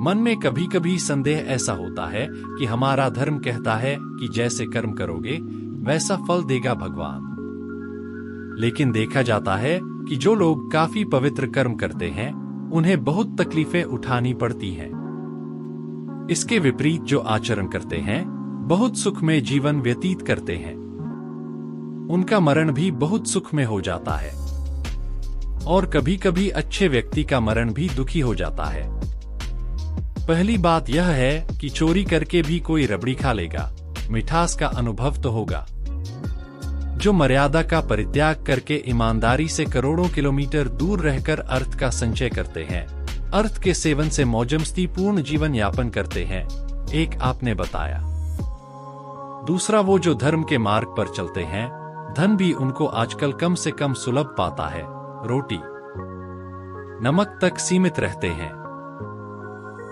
मन में कभी कभी संदेह ऐसा होता है कि हमारा धर्म कहता है कि जैसे कर्म करोगे वैसा फल देगा भगवान। लेकिन देखा जाता है कि जो लोग काफी पवित्र कर्म करते हैं उन्हें बहुत तकलीफें उठानी पड़ती हैं। इसके विपरीत जो आचरण करते हैं, बहुत सुखमय जीवन व्यतीत करते हैं, उनका मरण भी बहुत सुख में हो जाता है। और कभी कभी अच्छे व्यक्ति का मरण भी दुखी हो जाता है। पहली बात यह है कि चोरी करके भी कोई रबड़ी खा लेगा, मिठास का अनुभव तो होगा। जो मर्यादा का परित्याग करके ईमानदारी से करोड़ों किलोमीटर दूर रहकर अर्थ का संचय करते हैं, अर्थ के सेवन से मौजमस्ती पूर्ण जीवन यापन करते हैं, एक आपने बताया। दूसरा वो जो धर्म के मार्ग पर चलते हैं, धन भी उनको आजकल कम से कम सुलभ पाता है, रोटी नमक तक सीमित रहते हैं।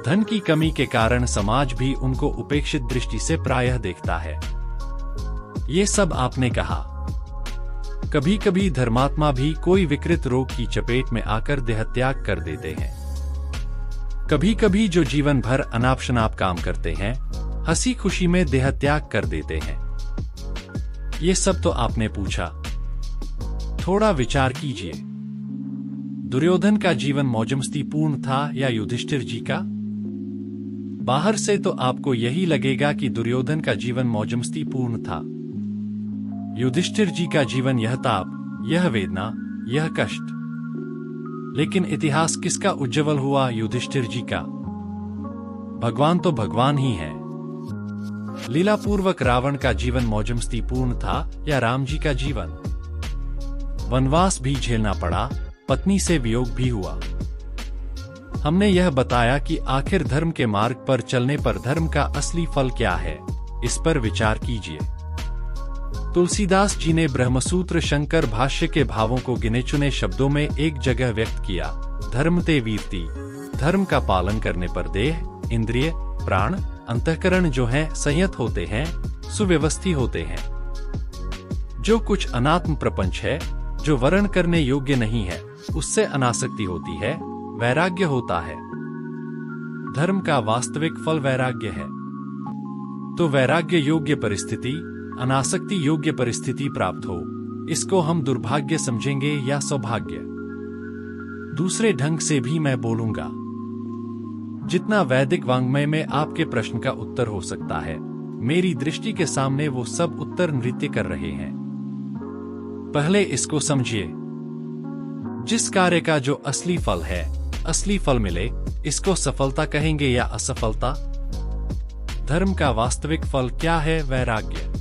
धन की कमी के कारण समाज भी उनको उपेक्षित दृष्टि से प्रायः देखता है। ये सब आपने कहा। कभी कभी धर्मात्मा भी कोई विकृत रोग की चपेट में आकर देहत्याग कर देते हैं। कभी कभी जो जीवन भर अनाप शनाप काम करते हैं, हंसी खुशी में देहत्याग कर देते हैं। ये सब तो आपने पूछा। थोड़ा विचार कीजिए। दुर्योधन का जीवन मौजमस्ती पूर्ण था या युधिष्ठिर जी का? बाहर से तो आपको यही लगेगा कि दुर्योधन का जीवन मौजमस्ती पूर्ण था। युधिष्ठिर जी का जीवन यह ताप, यह वेदना, यह कष्ट। लेकिन इतिहास किसका उज्ज्वल हुआ? युधिष्ठिर जी का। भगवान तो भगवान ही है। लीलापूर्वक रावण का जीवन मौजमस्ती पूर्ण था या राम जी का जीवन? वनवास भी झेलना पड़ा, पत्नी से वियोग भी हुआ। हमने यह बताया कि आखिर धर्म के मार्ग पर चलने पर धर्म का असली फल क्या है, इस पर विचार कीजिए। तुलसीदास जी ने ब्रह्मसूत्र शंकर भाष्य के भावों को गिने चुने शब्दों में एक जगह व्यक्त किया। धर्म ते वीरति, धर्म का पालन करने पर देह, इंद्रिय, प्राण, अंतःकरण जो हैं संयत होते हैं, सुव्यवस्थित होते हैं। जो कुछ अनात्म प्रपंच है, जो वर्ण करने योग्य नहीं है, उससे अनासक्ति होती है, वैराग्य होता है। धर्म का वास्तविक फल वैराग्य है। तो वैराग्य योग्य परिस्थिति, अनासक्ति योग्य परिस्थिति प्राप्त हो, इसको हम दुर्भाग्य समझेंगे या सौभाग्य? दूसरे ढंग से भी मैं बोलूंगा। जितना वैदिक वाङ्मय में आपके प्रश्न का उत्तर हो सकता है, मेरी दृष्टि के सामने वो सब उत्तर नृत्य कर रहे हैं। पहले इसको समझिए। जिस कार्य का जो असली फल है, असली फल मिले, इसको सफलता कहेंगे या असफलता? धर्म का वास्तविक फल क्या है? वैराग्य।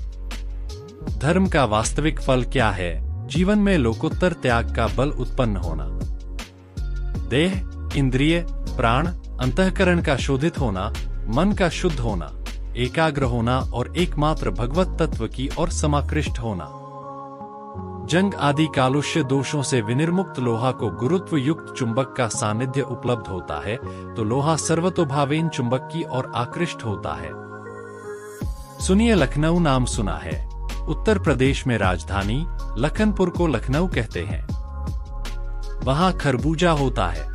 धर्म का वास्तविक फल क्या है? जीवन में लोकोत्तर त्याग का बल उत्पन्न होना, देह, इंद्रिय, प्राण, अंतःकरण का शोधित होना, मन का शुद्ध होना, एकाग्र होना और एकमात्र भगवत तत्व की ओर समाकृष्ट होना। जंग आदि कालुष्य दोषों से विनिर्मुक्त लोहा को गुरुत्व युक्त चुंबक का सानिध्य उपलब्ध होता है, तो लोहा सर्वतोभावेन चुंबक की ओर आकृष्ट होता है। सुनिए, लखनऊ नाम सुना है। उत्तर प्रदेश में राजधानी लखनपुर को लखनऊ कहते हैं। वहां खरबूजा होता है।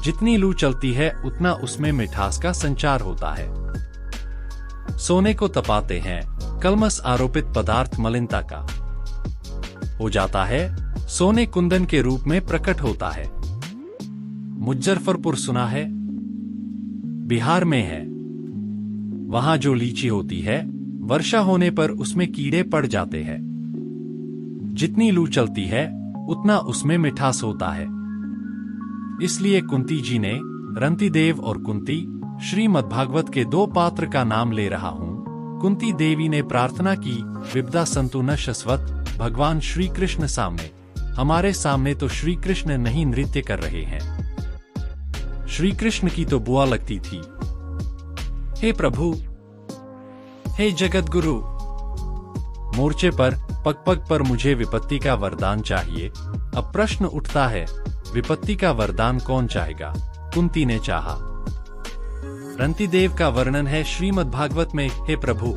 जितनी लू चलती है उतना उसमें मिठास का संचार होता है। सोने को तपाते हैं, कलमस आरोपित पदार्थ मलिनता का हो जाता है, सोने कुंदन के रूप में प्रकट होता है। मुजफ्फरपुर सुना है? बिहार में है। वहां जो लीची होती है, वर्षा होने पर उसमें कीड़े पड़ जाते हैं। जितनी लू चलती है उतना उसमें मिठास होता है। इसलिए कुंती जी ने, रंतिदेव और कुंती, श्रीमद्भागवत के 2 पात्र का नाम ले रहा हूं। कुंती देवी ने प्रार्थना की, विपदा संतु न शश्वत। भगवान श्री कृष्ण सामने, हमारे सामने तो श्री कृष्ण नहीं नृत्य कर रहे हैं। श्री कृष्ण की तो बुआ लगती थी। हे प्रभु, हे जगत गुरु, मोर्चे पर पग पग पर मुझे विपत्ति का वरदान चाहिए। अब प्रश्न उठता है, विपत्ति का वरदान कौन चाहेगा? कुंती ने चाहा। रंतिदेव का वर्णन है श्रीमद्भागवत में, हे प्रभु,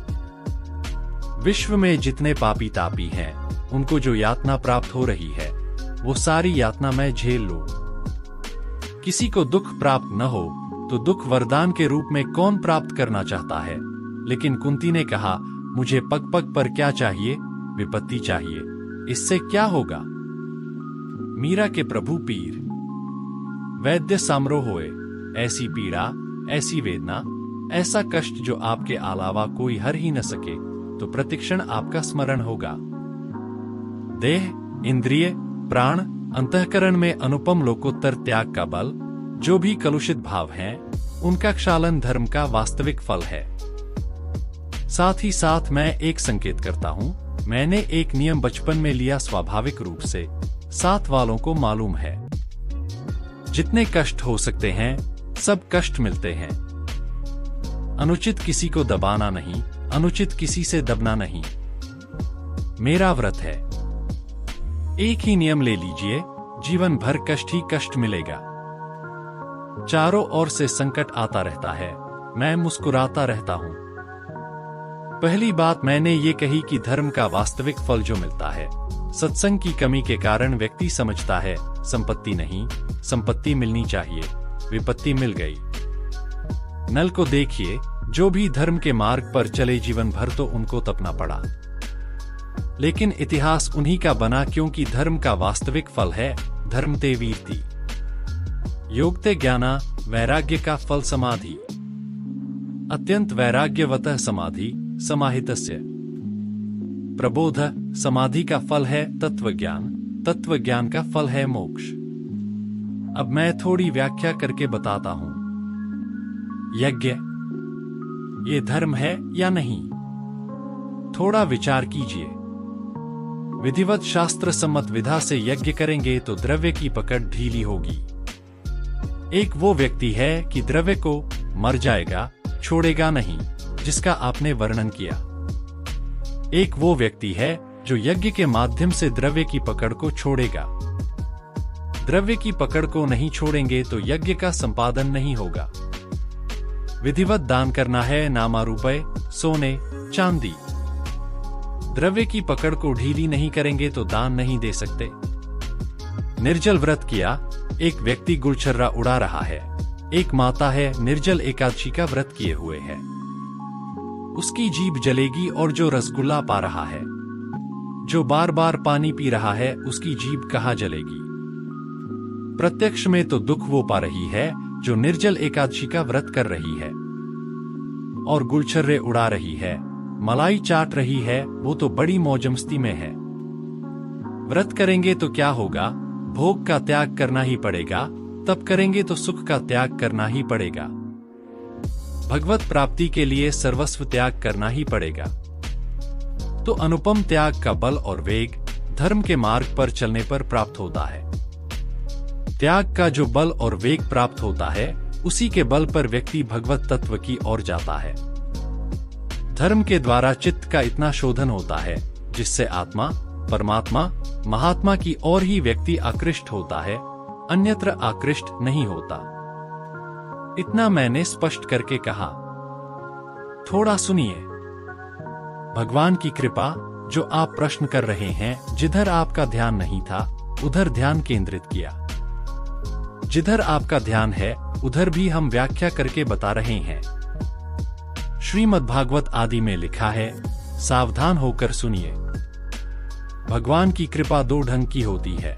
विश्व में जितने पापी तापी हैं, उनको जो यातना प्राप्त हो रही है, वो सारी यातना मैं झेल लूं। किसी को दुख प्राप्त न हो तो दुख वरदान के रूप में कौन प्राप्त करना चाहता है? लेकिन कुंती ने कहा, मुझे पग पग पर क्या चाहिए? विपत्ति चाहिए। इससे क्या होगा? मीरा के प्रभु पीर वैद्य सामरो होए, ऐसी पीड़ा, ऐसी वेदना, ऐसा कष्ट जो आपके अलावा कोई हर ही न सके, तो प्रतिक्षण आपका स्मरण होगा। देह, इंद्रिय, प्राण, अंतःकरण में अनुपम लोकोत्तर त्याग का बल, जो भी कलुषित भाव हैं, उनका क्षालन धर्म का वास्तविक फल है। साथ ही साथ मैं एक संकेत करता हूँ, मैंने एक नियम बचपन में लिया, स्वाभाविक रूप से साथ वालों को मालूम है। जितने कष्ट हो सकते हैं, सब कष्ट मिलते हैं। अनुचित किसी को दबाना नहीं, अनुचित किसी से दबना नहीं। मेरा व्रत है। एक ही नियम ले लीजिए, जीवन भर कष्ट ही कष्ट मिलेगा। चारों ओर से संकट आता रहता है, मैं मुस्कुराता रहता हूं। पहली बात मैंने ये कही कि धर्म का वास्तविक फल जो मिलता है, सत्संग की कमी के कारण व्यक्ति समझता है संपत्ति नहीं, संपत्ति मिलनी चाहिए, विपत्ति मिल गई। नल को देखिए, जो भी धर्म के मार्ग पर चले जीवन भर तो उनको तपना पड़ा, लेकिन इतिहास उन्हीं का बना, क्योंकि धर्म का वास्तविक फल है धर्म ते वीरति। योगते ज्ञाना, वैराग्य का फल समाधि। अत्यंत वैराग्यवतः समाधि समाहितस्य। प्रबोध, समाधि का फल है तत्वज्ञान, तत्वज्ञान का फल है मोक्ष। अब मैं थोड़ी व्याख्या करके बताता हूं। यज्ञ, ये धर्म है या नहीं? थोड़ा विचार कीजिए। विधिवत शास्त्र सम्मत विधा से यज्ञ करेंगे तो द्रव्य की पकड़ ढीली होगी। एक वो व्यक्ति है कि द्रव्य को मर जाएगा, छोड़ेगा नहीं, जिसका आपने वर्णन किया। एक वो व्यक्ति है जो यज्ञ के माध्यम से द्रव्य की पकड़ को छोड़ेगा। द्रव्य की पकड़ को नहीं छोड़ेंगे तो यज्ञ का संपादन नहीं होगा। विधिवत दान करना है नामारूपये, सोने, चांदी। द्रव्य की पकड़ को ढीली नहीं करेंगे तो दान नहीं दे सकते। निर्जल व्रत किया, एक व्यक्ति गुलछर्रा उड़ा रहा है, एक माता है निर्जल एकादशी का व्रत किए हुए है, उसकी जीभ जलेगी, और जो रसगुल्ला पा रहा है, जो बार बार पानी पी रहा है, उसकी जीभ कहाँ जलेगी? प्रत्यक्ष में तो दुख वो पा रही है जो निर्जल एकादशी का व्रत कर रही है और गुलछर्रे उड़ा रही है, मलाई चाट रही है, वो तो बड़ी मौजमस्ती में है। व्रत करेंगे तो क्या होगा? भोग का त्याग करना ही पड़ेगा, तब करेंगे तो सुख का त्याग करना ही पड़ेगा। भगवत प्राप्ति के लिए सर्वस्व त्याग करना ही पड़ेगा। तो अनुपम त्याग का बल और वेग धर्म के मार्ग पर चलने पर प्राप्त होता है। त्याग का जो बल और वेग प्राप्त होता है, उसी के बल पर व्यक्ति भगवत तत्व की ओर जाता है। धर्म के द्वारा चित्त का इतना शोधन होता है जिससे आत्मा, परमात्मा, महात्मा की ओर ही व्यक्ति आकृष्ट होता है, अन्यत्र आकृष्ट नहीं होता। इतना मैंने स्पष्ट करके कहा। थोड़ा सुनिए। भगवान की कृपा, जो आप प्रश्न कर रहे हैं, जिधर आपका ध्यान नहीं था उधर ध्यान केंद्रित किया। जिधर आपका ध्यान है उधर भी हम व्याख्या करके बता रहे हैं। श्रीमद्भागवत आदि में लिखा है, सावधान होकर सुनिए। भगवान की कृपा दो ढंग की होती है।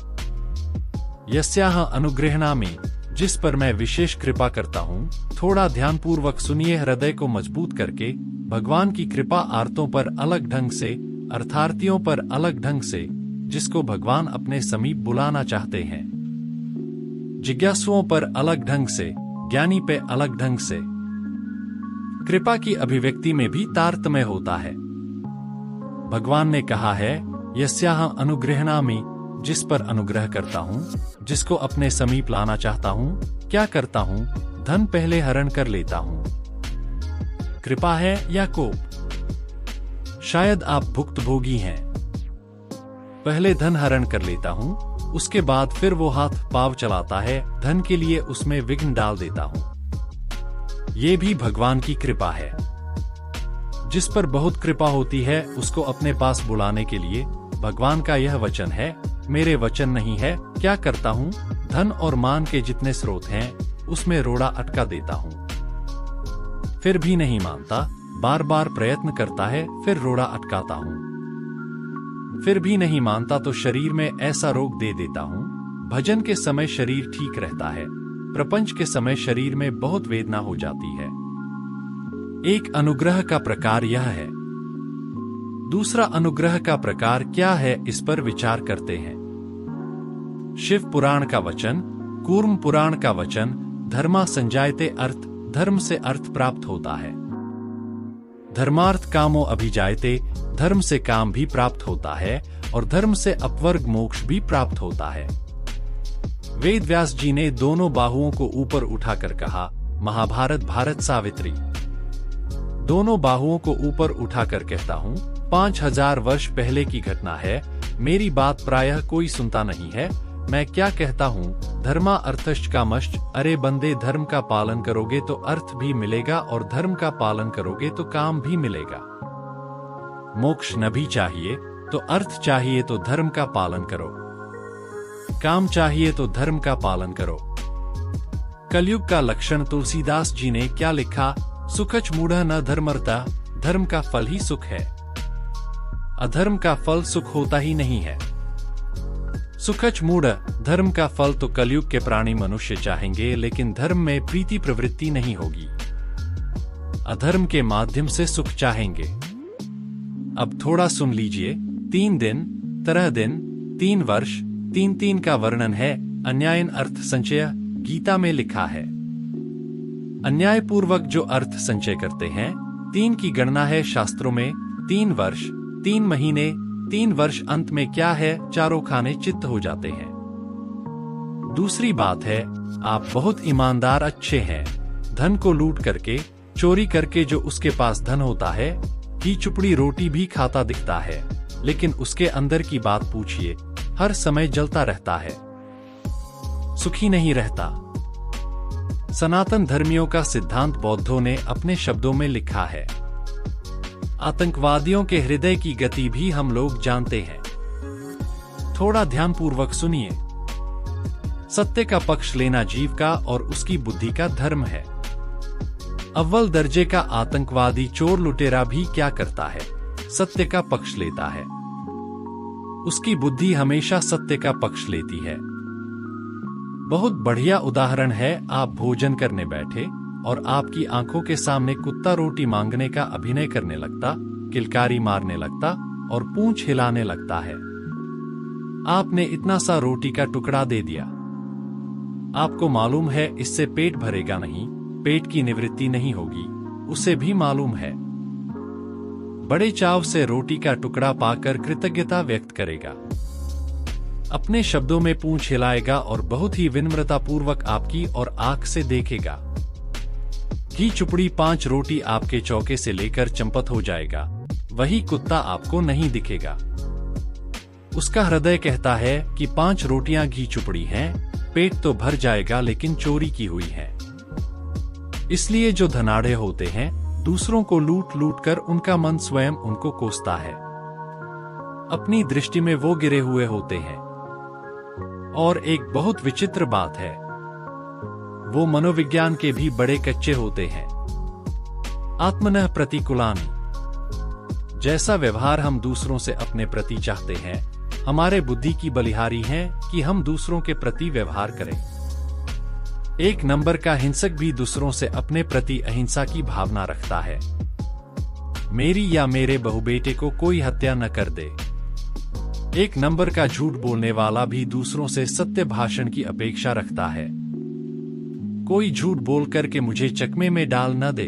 यस्याह अनुग्रहणामि, जिस पर मैं विशेष कृपा करता हूँ। थोड़ा ध्यानपूर्वक सुनिए, हृदय को मजबूत करके। भगवान की कृपा आर्तों पर अलग ढंग से, अर्थार्थियों पर अलग ढंग से, जिसको भगवान अपने समीप बुलाना चाहते हैं। जिज्ञासुओं पर अलग ढंग से, ज्ञानी पे अलग ढंग से। कृपा की अभिव्यक्ति में भी तारतम्य होता है। भगवान ने कहा है, यस्याह अनुग्रहणामि, जिस पर अनुग्रह करता हूँ, जिसको अपने समीप लाना चाहता हूँ। क्या करता हूँ? धन पहले हरण कर लेता हूँ। कृपा है या कोप? शायद आप भुक्तभोगी हैं। पहले धन हरण कर लेता हूँ, उसके बाद फिर वो हाथ पांव चलाता है, धन के लिए उसमें विघ्न डाल देता हूँ। ये भी भगवान की कृपा है। जिस पर बहुत कृपा होती है उसको अपने पास बुलाने के लिए भगवान का यह वचन है, मेरे वचन नहीं है। क्या करता हूँ? धन और मान के जितने स्रोत हैं, उसमें रोड़ा अटका देता हूँ। फिर भी नहीं मानता, बार बार प्रयत्न करता है, फिर रोड़ा अटकाता हूँ। फिर भी नहीं मानता तो शरीर में ऐसा रोग दे देता हूँ। भजन के समय शरीर ठीक रहता है, प्रपंच के समय शरीर में बहुत वेदना हो जाती है। एक अनुग्रह का प्रकार यह है। दूसरा अनुग्रह का प्रकार क्या है, इस पर विचार करते हैं। शिव पुराण का वचन, कूर्म पुराण का वचन, धर्मा संजायते अर्थ, धर्म से अर्थ प्राप्त होता है। धर्मार्थ कामो अभिजायते, धर्म से काम भी प्राप्त होता है और धर्म से अपवर्ग मोक्ष भी प्राप्त होता है। वेद व्यास जी ने दोनों बाहुओं को ऊपर उठाकर कहा, महाभारत भारत सावित्री। दोनों बाहुओं को ऊपर उठाकर कहता हूँ, 5000 वर्ष पहले की घटना है, मेरी बात प्रायः कोई सुनता नहीं है। मैं क्या कहता हूँ, धर्मा अर्थश्च कामश्च, अरे बंदे धर्म का पालन करोगे तो अर्थ भी मिलेगा और धर्म का पालन करोगे तो काम भी मिलेगा। मोक्ष न भी चाहिए तो अर्थ चाहिए तो धर्म का पालन करो, काम चाहिए तो धर्म का पालन करो। कलयुग का लक्षण तुलसीदास जी ने क्या लिखा, सुखच मूढ़ न धर्मर्ता, धर्म का फल ही सुख है, अधर्म का फल सुख होता ही नहीं है। सुखच मूढ़, धर्म का फल तो कलयुग के प्राणी मनुष्य चाहेंगे, लेकिन धर्म में प्रीति प्रवृत्ति नहीं होगी। अधर्म के माध्यम से सुख चाहेंगे। अब थोड़ा सुन लीजिए। 3 दिन, 13 दिन, 3 वर्ष, 3 का वर्णन है। अन्यायन अर्थ संचय गीता में लिखा है। अन्याय पूर्वक जो अर्थ संचय करते हैं, 3 की गणना है शास्त्रों में। 3 वर्ष, 3 महीने, 3 वर्ष, अंत में क्या है, चारों खाने चित्त हो जाते हैं। दूसरी बात है, आप बहुत ईमानदार अच्छे हैं। धन को लूट करके, चोरी करके जो उसके पास धन होता है, घी चुपड़ी रोटी भी खाता दिखता है, लेकिन उसके अंदर की बात पूछिए, हर समय जलता रहता है, सुखी नहीं रहता। सनातन धर्मियों का सिद्धांत बौद्धों ने अपने शब्दों में लिखा है। आतंकवादियों के हृदय की गति भी हम लोग जानते हैं। थोड़ा ध्यानपूर्वक सुनिए। सत्य का पक्ष लेना जीव का और उसकी बुद्धि का धर्म है। अव्वल दर्जे का आतंकवादी चोर लुटेरा भी क्या करता है, सत्य का पक्ष लेता है। उसकी बुद्धि हमेशा सत्य का पक्ष लेती है। बहुत बढ़िया उदाहरण है, आप भोजन करने बैठे और आपकी आंखों के सामने कुत्ता रोटी मांगने का अभिनय करने लगता, किलकारी मारने लगता और पूंछ हिलाने लगता है। आपने इतना सा रोटी का टुकड़ा दे दिया। आपको मालूम है इससे पेट भरेगा नहीं, पेट की निवृत्ति नहीं होगी, उसे भी मालूम है। बड़े चाव से रोटी का टुकड़ा पाकर कृतज्ञता व्यक्त करेगा, अपने शब्दों में पूंछ हिलाएगा और बहुत ही विनम्रतापूर्वक आपकी और आंख से देखेगा। घी चुपड़ी 5 रोटी आपके चौके से लेकर चंपत हो जाएगा, वही कुत्ता आपको नहीं दिखेगा। उसका हृदय कहता है कि 5 रोटियां घी चुपड़ी हैं, पेट तो भर जाएगा लेकिन चोरी की हुई है। इसलिए जो धनाढ़े होते हैं, दूसरों को लूट लूट कर उनका मन स्वयं उनको कोसता है। अपनी दृष्टि में वो गिरे हुए होते हैं। और एक बहुत विचित्र बात है, वो मनोविज्ञान के भी बड़े कच्चे होते हैं। आत्मनः प्रतिकूलानि, जैसा व्यवहार हम दूसरों से अपने प्रति चाहते हैं, हमारे बुद्धि की बलिहारी है कि हम दूसरों के प्रति व्यवहार करें। 1 नंबर का हिंसक भी दूसरों से अपने प्रति अहिंसा की भावना रखता है। मेरी या मेरे बहू बेटे को कोई हत्या न कर दे। 1 नंबर का झूठ बोलने वाला भी दूसरों से सत्य भाषण की अपेक्षा रखता है। कोई झूठ बोल करके मुझे चकमे में डाल न दे।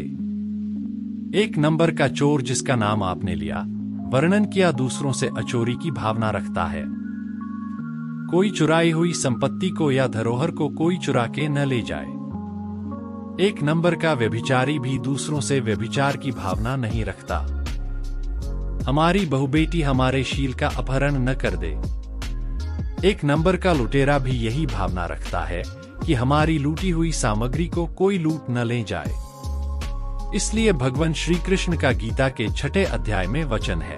1 नंबर का चोर जिसका नाम आपने लिया, वर्णन किया, दूसरों से अचोरी की भावना रखता है। कोई चुराई हुई संपत्ति को या धरोहर को कोई चुरा के न ले जाए। 1 नंबर का व्यभिचारी भी दूसरों से व्यभिचार की भावना नहीं रखता। हमारी बहुबेटी हमारे शील का अपहरण न कर दे। 1 नंबर का लुटेरा भी यही भावना रखता है कि हमारी लूटी हुई सामग्री को कोई लूट न ले जाए। इसलिए भगवान श्री कृष्ण का गीता के 6 अध्याय में वचन है।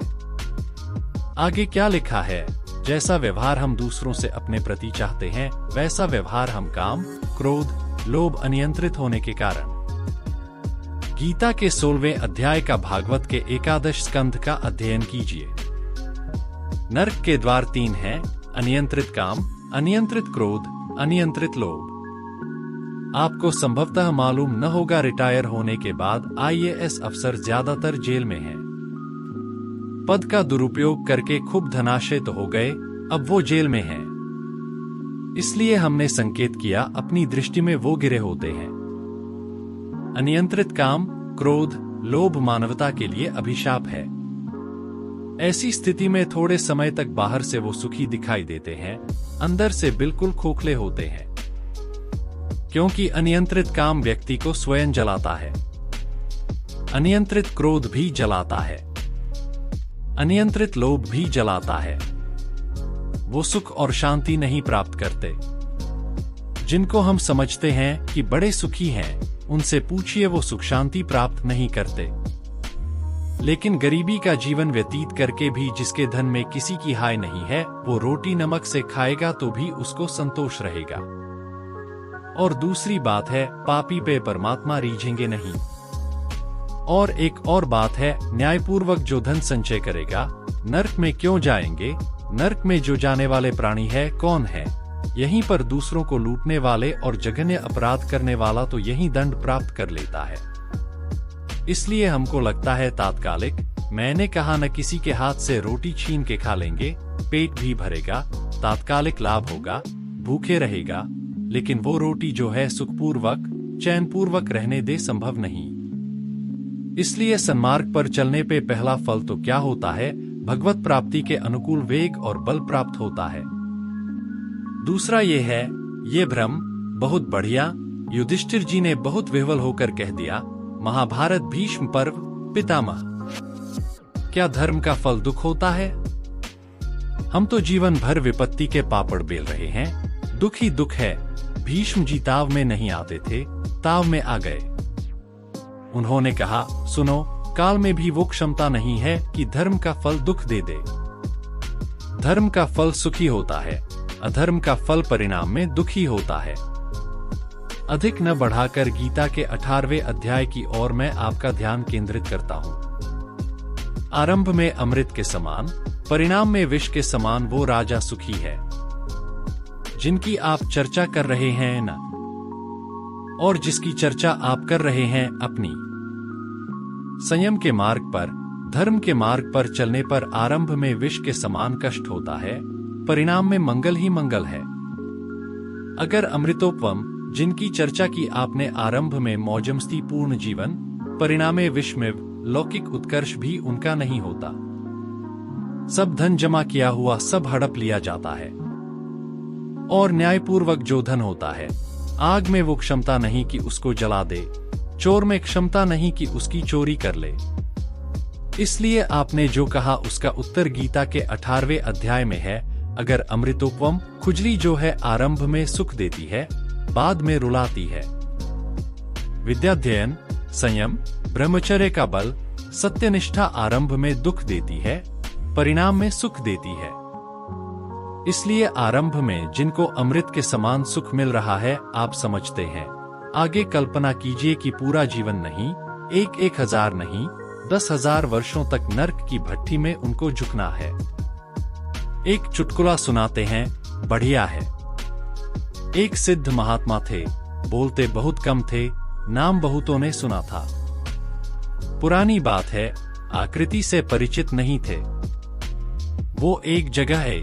आगे क्या लिखा है, जैसा व्यवहार हम दूसरों से अपने प्रति चाहते हैं, वैसा व्यवहार हम काम, क्रोध, लोभ अनियंत्रित होने के कारण। गीता के 16वें अध्याय का भागवत के 11 स्कंध का अध्ययन कीजिए। नरक के द्वार 3 हैं: अनियंत्रित काम, अनियंत्रित क्रोध, अनियंत्रित लोभ। आपको संभवतः मालूम न होगा, रिटायर होने के बाद IAS अफसर ज्यादातर जेल में हैं। पद का दुरुपयोग करके खूब धनाशय तो हो गए, अब वो जेल में हैं। इसलिए हमने संकेत किया, अपनी दृष्टि में वो गिरे होते हैं। अनियंत्रित काम, क्रोध, लोभ मानवता के लिए अभिशाप है। ऐसी स्थिति में थोड़े समय तक बाहर से वो सुखी दिखाई देते हैं, अंदर से बिल्कुल खोखले होते हैं, क्योंकि अनियंत्रित काम व्यक्ति को स्वयं जलाता है। अनियंत्रित क्रोध भी जलाता है, अनियंत्रित लोभ भी जलाता है। वो सुख और शांति नहीं प्राप्त करते। जिनको हम समझते हैं कि बड़े सुखी हैं, उनसे पूछिए, वो सुख शांति प्राप्त नहीं करते। लेकिन गरीबी का जीवन व्यतीत करके भी जिसके धन में किसी की हाय नहीं है, वो रोटी नमक से खाएगा तो भी उसको संतोष रहेगा। और दूसरी बात है, पापी पे परमात्मा रीझेंगे नहीं। और एक और बात है, न्यायपूर्वक जो धन संचय करेगा, नरक में क्यों जाएंगे? नरक में जो जाने वाले प्राणी है कौन है? यहीं पर दूसरों को लूटने वाले और जघन्य अपराध करने वाला तो यहीं दंड प्राप्त कर लेता है। इसलिए हमको लगता है तात्कालिक, मैंने कहा न किसी के हाथ से रोटी छीन के खा लेंगे, पेट भी भरेगा, तात्कालिक लाभ होगा, भूखे रहेगा, लेकिन वो रोटी जो है सुखपूर्वक, चैनपूर्वक रहने दे संभव नहीं। इसलिए सन्मार्ग पर चलने पे पहला फल तो क्या होता है? भगवत प्राप्ति के अनुकूल वेग और बल प्राप्त होता है। दूसरा ये है, ये भ्रम बहुत बढ़िया। युधिष्ठिर जी ने बहुत विह्वल होकर कह दिया, महाभारत भीष्म पर्व पितामह, क्या धर्म का फल दुख होता है? हम तो जीवन भर विपत्ति के पापड़ बेल रहे हैं, दुख ही दुख है। भीष्म जी ताव में नहीं आते थे, ताव में आ गए। उन्होंने कहा, सुनो, काल में भी वो क्षमता नहीं है कि धर्म का फल दुख दे दे। धर्म का फल सुखी होता है, अधर्म का फल परिणाम में दुखी होता है। अधिक न बढ़ाकर गीता के 18वें अध्याय की ओर मैं आपका ध्यान केंद्रित करता हूँ। आरंभ में अमृत के समान, परिणाम में विष के समान वो राजा सुखी है, जिनकी आप चर्चा कर रहे हैं न, और जिसकी चर्चा आप कर रहे हैं अपनी। संयम के मार्ग पर, धर्म के मार्ग पर चलने पर आरंभ में विष के समान कष्ट होता है, परिणाम में मंगल ही मंगल है। अगर अमृतोपम, जिनकी चर्चा की आपने आरंभ में मौजमस्ती पूर्ण जीवन, परिणामे विष में लौकिक उत्कर्ष भी उनका नहीं होता। सब धन जमा किया हुआ सब हड़प लिया जाता है। और न्यायपूर्वक जो धन होता है, आग में वो क्षमता नहीं कि उसको जला दे, चोर में क्षमता नहीं कि उसकी चोरी कर ले। इसलिए आपने जो कहा उसका उत्तर गीता के 18वें अध्याय में है। अगर अमृतोपम खुजली जो है आरंभ में सुख देती है, बाद में रुलाती है। विद्याध्ययन, संयम, ब्रह्मचर्य का बल, सत्यनिष्ठा आरंभ में दुख देती है, परिणाम में सुख देती है। इसलिए आरंभ में जिनको अमृत के समान सुख मिल रहा है, आप समझते हैं। आगे कल्पना कीजिए कि पूरा जीवन नहीं, 1,000 नहीं, 10,000 वर्षों तक नरक की भट्ठी में उनको झुकना है। एक चुटकुला सुनाते हैं, बढ़िया है। एक सिद्ध महात्मा थे, बोलते बहुत कम थे, नाम बहुतों ने सुना था। पुरानी बात है, आकृति से परिचित नहीं थे। वो एक जगह है,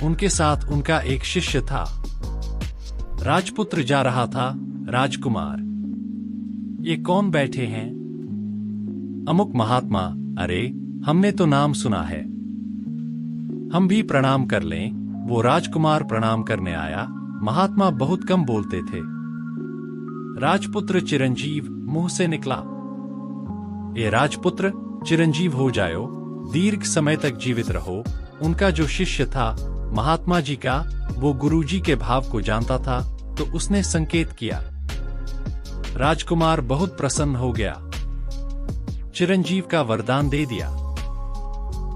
उनके साथ उनका एक शिष्य था। राजपुत्र जा रहा था, राजकुमार, ये कौन बैठे हैं? अमुक महात्मा। अरे, हमने तो नाम सुना है, हम भी प्रणाम कर लें। वो राजकुमार प्रणाम करने आया। महात्मा बहुत कम बोलते थे। राजपुत्र चिरंजीव मुंह से निकला, ये राजपुत्र चिरंजीव हो जाओ, दीर्घ समय तक जीवित रहो। उनका जो शिष्य था महात्मा जी का, वो गुरुजी के भाव को जानता था, तो उसने संकेत किया। राजकुमार बहुत प्रसन्न हो गया, चिरंजीव का वरदान दे दिया।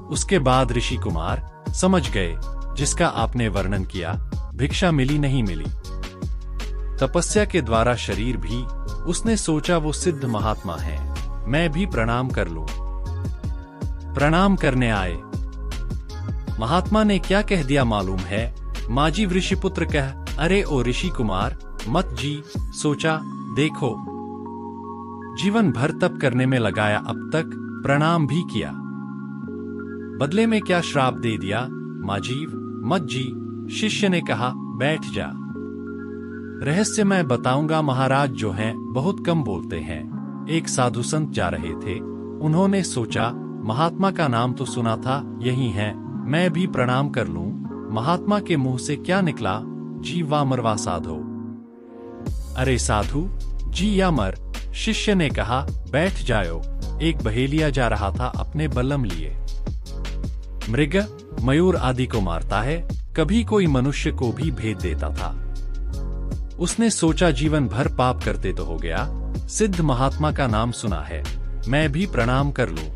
उसके बाद ऋषि कुमार समझ गए, जिसका आपने वर्णन किया, भिक्षा मिली नहीं मिली। तपस्या के द्वारा शरीर भी। उसने सोचा वो सिद्ध महात्मा है, मैं भी प्रणाम कर लूं। प्रणाम करने आए। महात्मा ने क्या कह दिया मालूम है? माजी ऋषिपुत्र कह, अरे ओ ऋषि कुमार मत जी। सोचा देखो, जीवन भर तप करने में लगाया, अब तक प्रणाम भी किया, बदले में क्या श्राप दे दिया? माजीव मत जी। शिष्य ने कहा, बैठ जा, रहस्य मैं बताऊंगा। महाराज जो हैं बहुत कम बोलते हैं। एक साधु संत जा रहे थे, उन्होंने सोचा महात्मा का नाम तो सुना था, यही है, मैं भी प्रणाम कर लूं। महात्मा के मुंह से क्या निकला? जी वा मरवा साधो। अरे साधु जी या मर? शिष्य ने कहा, बैठ जाओ। एक बहेलिया जा रहा था अपने बल्लम लिए। मृग मयूर आदि को मारता है, कभी कोई मनुष्य को भी भेद देता था। उसने सोचा जीवन भर पाप करते तो हो गया, सिद्ध महात्मा का नाम सुना है, मैं भी प्रणाम कर लूं।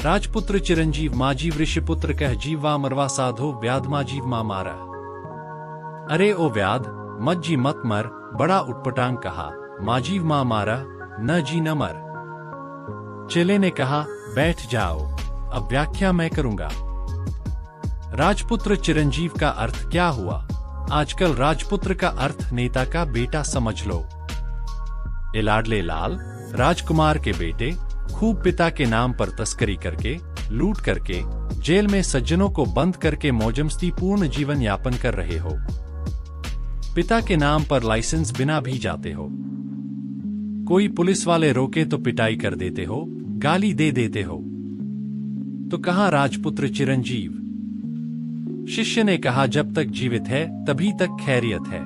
राजपुत्र चिरंजीव माजीव ऋषिपुत्र कह, जीवा मरवा साधो व्याध माजीव मा मारा। अरे ओ व्याध मत जी मत मर। बड़ा उटपटांग कहा, माजीव मा मारा, न जी न मर। चेले ने कहा, बैठ जाओ, अब व्याख्या मैं करूंगा। राजपुत्र चिरंजीव का अर्थ क्या हुआ? आजकल राजपुत्र का अर्थ नेता का बेटा समझ लो। ए लाडले लाल, राजकुमार के बेटे, खूब पिता के नाम पर तस्करी करके, लूट करके, जेल में सज्जनों को बंद करके मौजमस्ती पूर्ण जीवन यापन कर रहे हो। पिता के नाम पर लाइसेंस बिना भी जाते हो। कोई पुलिस वाले रोके तो पिटाई कर देते हो, गाली दे देते हो। तो कहाँ राजपुत्र चिरंजीव? शिष्य ने कहा, जब तक जीवित है तभी तक खैरियत है,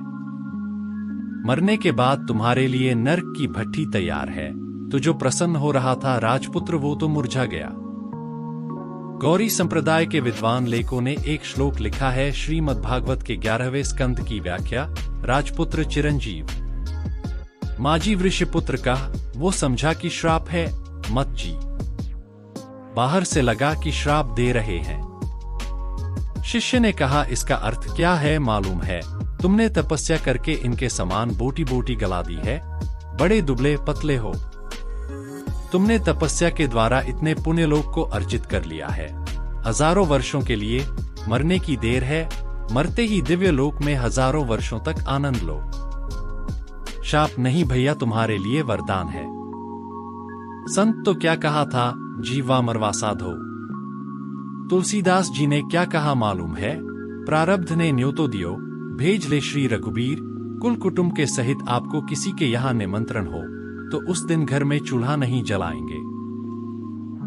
मरने के बाद तुम्हारे लिए नर्क की भट्ठी तैयार है। तो जो प्रसन्न हो रहा था राजपुत्र, वो तो मुरझा गया। गौरी संप्रदाय के विद्वान लेखकों ने एक श्लोक लिखा है, श्रीमद् भागवत के 11वें स्कंद की व्याख्या। राजपुत्र चिरंजीव माजीव ऋषिपुत्र का, वो समझा कि श्राप है, मत जी। बाहर से लगा कि श्राप दे रहे हैं। शिष्य ने कहा, इसका अर्थ क्या है मालूम है? तुमने तपस्या करके इनके समान बोटी बोटी गला दी है, बड़े दुबले पतले हो। तुमने तपस्या के द्वारा इतने पुण्यलोक को अर्जित कर लिया है। हजारों वर्षों के लिए मरने की देर है, मरते ही दिव्य लोक में हजारों वर्षों तक आनंद लो। शाप नहीं भैया, तुम्हारे लिए वरदान है। संत तो क्या कहा था? जीवा मरवा साधो। तुलसीदास जी ने क्या कहा मालूम है? प्रारब्ध ने न्योतो दियो, भेज ले श्री रघुबीर। कुल कुटुंब के सहित आपको किसी के यहाँ निमंत्रण हो तो उस दिन घर में चूल्हा नहीं जलाएंगे।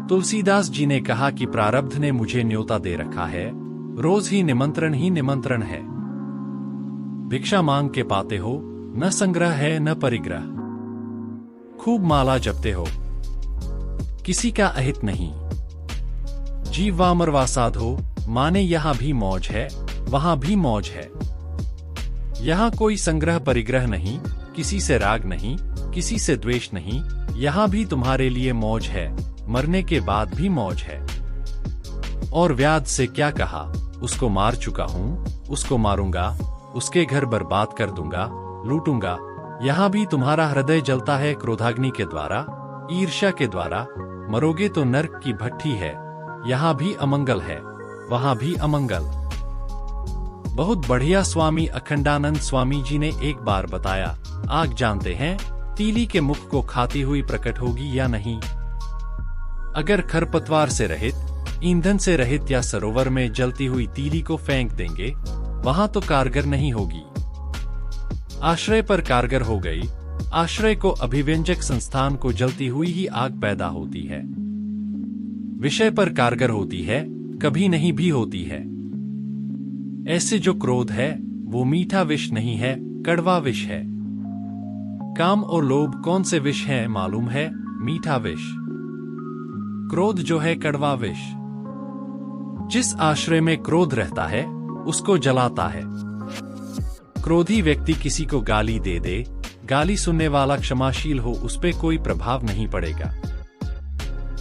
तुलसीदास जी ने कहा कि प्रारब्ध ने मुझे न्योता दे रखा है, रोज ही निमंत्रण है। भिक्षा मांग के पाते हो, न संग्रह है न परिग्रह। खूब माला जपते हो, किसी का अहित नहीं। जीव वा मरवा साधो, माने यहां भी मौज है, वहां भी मौज है। यहां कोई संग्रह परिग्रह नहीं, किसी से राग नहीं, किसी से द्वेष नहीं। यहां भी तुम्हारे लिए मौज है, मरने के बाद भी मौज है। और व्याध से क्या कहा? उसको मार चुका हूं, उसको मारूंगा, उसके घर बर्बाद कर दूंगा, लूटूंगा। यहां भी तुम्हारा हृदय जलता है क्रोधाग्नि के द्वारा, ईर्ष्या के द्वारा। मरोगे तो नर्क की भट्ठी है। यहां भी अमंगल है, वहां भी अमंगल। बहुत बढ़िया स्वामी अखंडानंद स्वामी जी ने एक बार बताया, आग जानते हैं तीली के मुख को खाती हुई प्रकट होगी या नहीं? अगर खरपतवार से रहित, ईंधन से रहित या सरोवर में जलती हुई तीली को फेंक देंगे, वहां तो कारगर नहीं होगी। आश्रय पर कारगर हो गई। आश्रय को अभिव्यंजक संस्थान को जलती हुई ही आग पैदा होती है। विषय पर कारगर होती है, कभी नहीं भी होती है। ऐसे जो क्रोध है वो मीठा विष नहीं है, कड़वा विष है। काम और लोभ कौन से विष हैं मालूम है? मीठा विष। क्रोध जो है कड़वा विष। जिस आश्रय में क्रोध रहता है उसको जलाता है। क्रोधी व्यक्ति किसी को गाली दे दे, गाली सुनने वाला क्षमाशील हो, उस पे कोई प्रभाव नहीं पड़ेगा।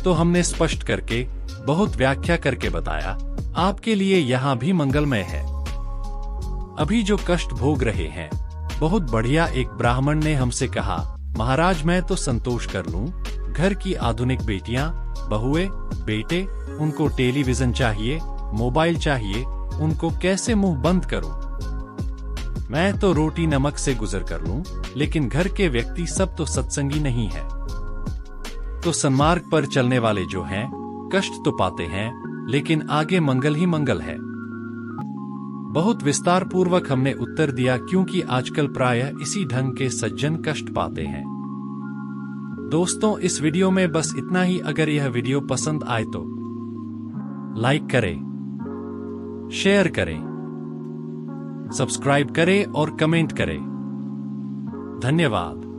तो हमने स्पष्ट करके, बहुत व्याख्या करके बताया, आपके लिए यहां भी मंगलमय है। अभी जो कष्ट भोग रहे हैं बहुत बढ़िया। एक ब्राह्मण ने हमसे कहा, महाराज मैं तो संतोष कर लूं, घर की आधुनिक बेटियां, बहुएं, बेटे, उनको टेलीविजन चाहिए, मोबाइल चाहिए, उनको कैसे मुंह बंद करूं? मैं तो रोटी नमक से गुजर कर लूं, लेकिन घर के व्यक्ति सब तो सत्संगी नहीं है। तो सन्मार्ग पर चलने वाले जो हैं, कष्ट तो पाते हैं, लेकिन आगे मंगल ही मंगल है। बहुत विस्तार पूर्वक हमने उत्तर दिया, क्योंकि आजकल प्रायः इसी ढंग के सज्जन कष्ट पाते हैं। दोस्तों, इस वीडियो में बस इतना ही। अगर यह वीडियो पसंद आए तो लाइक करें, शेयर करें, सब्सक्राइब करें और कमेंट करें। धन्यवाद।